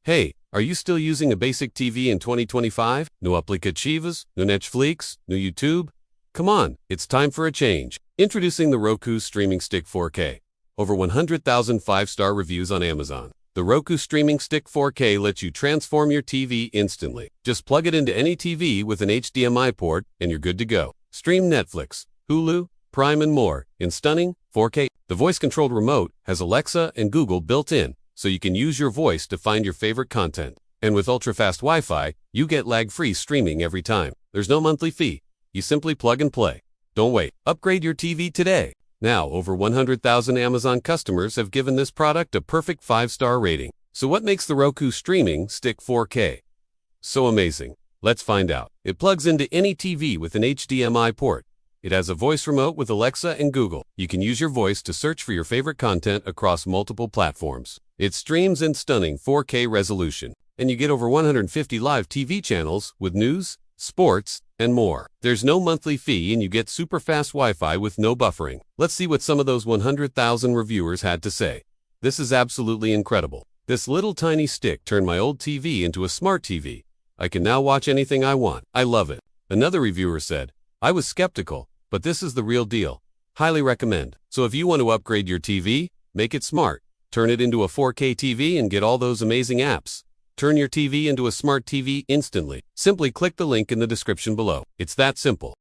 Hey, are you still using a basic TV in 2025? No aplicativos? No Netflix? No YouTube? Come on, it's time for a change. Introducing the Roku Streaming Stick 4K. Over 100,000 5-star reviews on Amazon. The Roku Streaming Stick 4K lets you transform your TV instantly. Just plug it into any TV with an HDMI port and you're good to go. Stream Netflix, Hulu, Prime and more in stunning 4K. The voice-controlled remote has Alexa and Google built in, so you can use your voice to find your favorite content. And with ultra-fast Wi-Fi, you get lag-free streaming every time. There's no monthly fee. You simply plug and play. Don't wait. Upgrade your TV today. Now, over 100,000 Amazon customers have given this product a perfect 5-star rating. So what makes the Roku Streaming Stick 4K so amazing? Let's find out. It plugs into any TV with an HDMI port. It has a voice remote with Alexa and Google. You can use your voice to search for your favorite content across multiple platforms. It streams in stunning 4K resolution, and you get over 150 live TV channels with news, sports, and more. There's no monthly fee and you get super fast Wi-Fi with no buffering. Let's see what some of those 100,000 reviewers had to say. This is absolutely incredible. This little tiny stick turned my old TV into a smart TV. I can now watch anything I want. I love it. Another reviewer said, I was skeptical, but this is the real deal. Highly recommend. So if you want to upgrade your TV, make it smart. Turn it into a 4K TV and get all those amazing apps. Turn your TV into a smart TV instantly. Simply click the link in the description below. It's that simple.